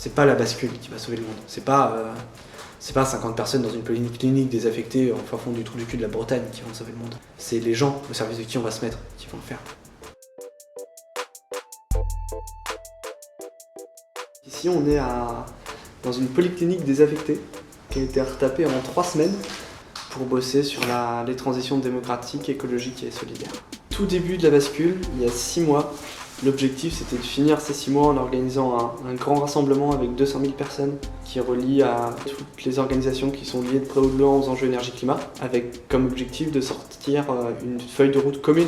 c'est pas la bascule qui va sauver le monde. C'est pas 50 personnes dans une polyclinique désaffectée en fin fond du trou du cul de la Bretagne qui vont sauver le monde. C'est les gens au service de qui on va se mettre qui vont le faire. Ici on est dans une polyclinique désaffectée qui a été retapée en 3 semaines pour bosser sur les transitions démocratiques, écologiques et solidaires. Tout début de la bascule, il y a 6 mois, l'objectif c'était de finir ces 6 mois en organisant un grand rassemblement avec 200 000 personnes qui relie à toutes les organisations qui sont liées de près ou de loin aux enjeux énergie-climat, avec comme objectif de sortir une feuille de route commune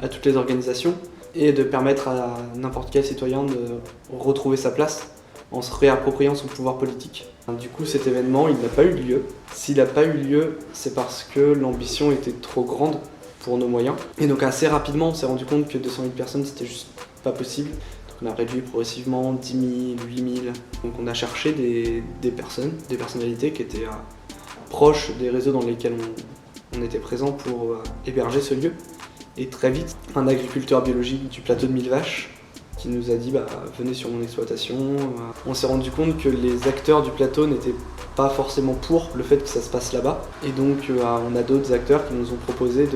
à toutes les organisations et de permettre à n'importe quel citoyen de retrouver sa place en se réappropriant son pouvoir politique. Du coup, cet événement, il n'a pas eu lieu. S'il n'a pas eu lieu, c'est parce que l'ambition était trop grande pour nos moyens. Et donc assez rapidement, on s'est rendu compte que 200 000 personnes, c'était juste pas possible. Donc on a réduit progressivement 10 000, 8 000. Donc on a cherché des personnalités qui étaient proches des réseaux dans lesquels on était présent pour héberger ce lieu. Et très vite, un agriculteur biologique du plateau de Mille Vaches qui nous a dit venez sur mon exploitation. On s'est rendu compte que les acteurs du plateau n'étaient pas forcément pour le fait que ça se passe là-bas. Et donc on a d'autres acteurs qui nous ont proposé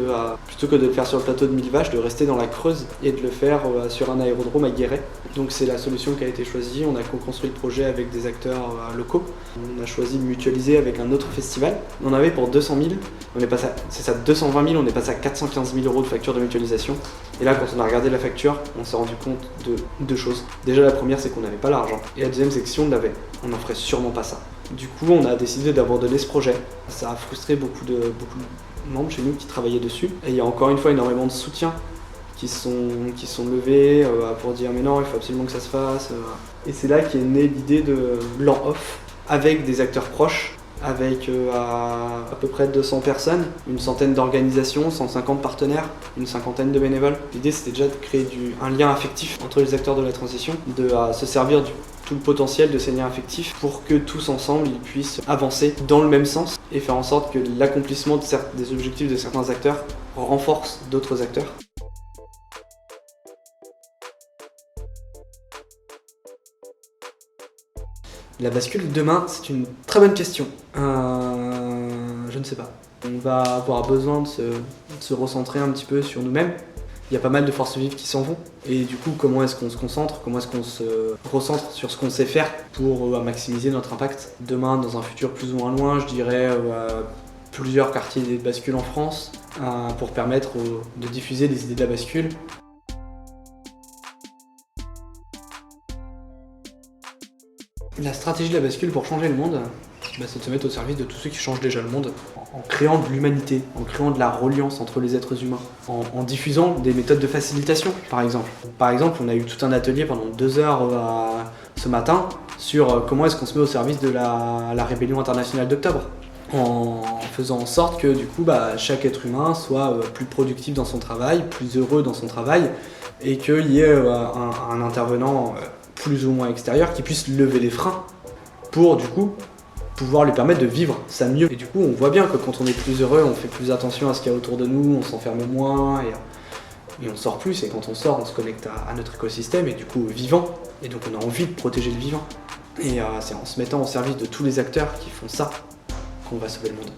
plutôt que de le faire sur le plateau de Mille Vaches, de rester dans la Creuse et de le faire sur un aérodrome à Guéret. Donc c'est la solution qui a été choisie. On a co-construit le projet avec des acteurs locaux. On a choisi de mutualiser avec un autre festival. On en avait pour 200 000. On est passé à 220 000, on est passé à 415 000 € de facture de mutualisation. Et là, quand on a regardé la facture, on s'est rendu compte de 2 choses. Déjà, la première, c'est qu'on n'avait pas l'argent. Et la deuxième, c'est que si on l'avait, on n'en ferait sûrement pas ça. Du coup, on a décidé d'abandonner ce projet. Ça a frustré beaucoup de membres chez nous qui travaillaient dessus. Et il y a encore une fois énormément de soutien qui sont levés pour dire mais non, il faut absolument que ça se fasse. Et c'est là qu'est née l'idée de Blanc Off avec des acteurs proches, avec à peu près 200 personnes, une centaine d'organisations, 150 partenaires, une cinquantaine de bénévoles. L'idée c'était déjà de créer un lien affectif entre les acteurs de la transition, de se servir de tout le potentiel de ces liens affectifs pour que tous ensemble ils puissent avancer dans le même sens et faire en sorte que l'accomplissement des objectifs de certains acteurs renforce d'autres acteurs. La bascule demain, c'est une très bonne question. Je ne sais pas. On va avoir besoin de se recentrer un petit peu sur nous-mêmes. Il y a pas mal de forces vives qui s'en vont. Et du coup, comment est-ce qu'on se concentre? Comment est-ce qu'on se recentre sur ce qu'on sait faire pour maximiser notre impact? Demain, dans un futur plus ou moins loin, je dirais plusieurs quartiers de bascule en France pour permettre de diffuser les idées de la bascule. La stratégie de la bascule pour changer le monde, c'est de se mettre au service de tous ceux qui changent déjà le monde, en créant de l'humanité, en créant de la reliance entre les êtres humains, en diffusant des méthodes de facilitation, par exemple. Par exemple, on a eu tout un atelier pendant 2 heures ce matin sur comment est-ce qu'on se met au service de la rébellion internationale d'octobre, en faisant en sorte que du coup, chaque être humain soit plus productif dans son travail, plus heureux dans son travail, et qu'il y ait un intervenant plus ou moins extérieur qui puisse lever les freins pour du coup pouvoir lui permettre de vivre ça mieux. Et du coup on voit bien que quand on est plus heureux, on fait plus attention à ce qu'il y a autour de nous, on s'enferme moins et on sort plus, et quand on sort on se connecte à notre écosystème et du coup au vivant, et donc on a envie de protéger le vivant. Et c'est en se mettant au service de tous les acteurs qui font ça qu'on va sauver le monde.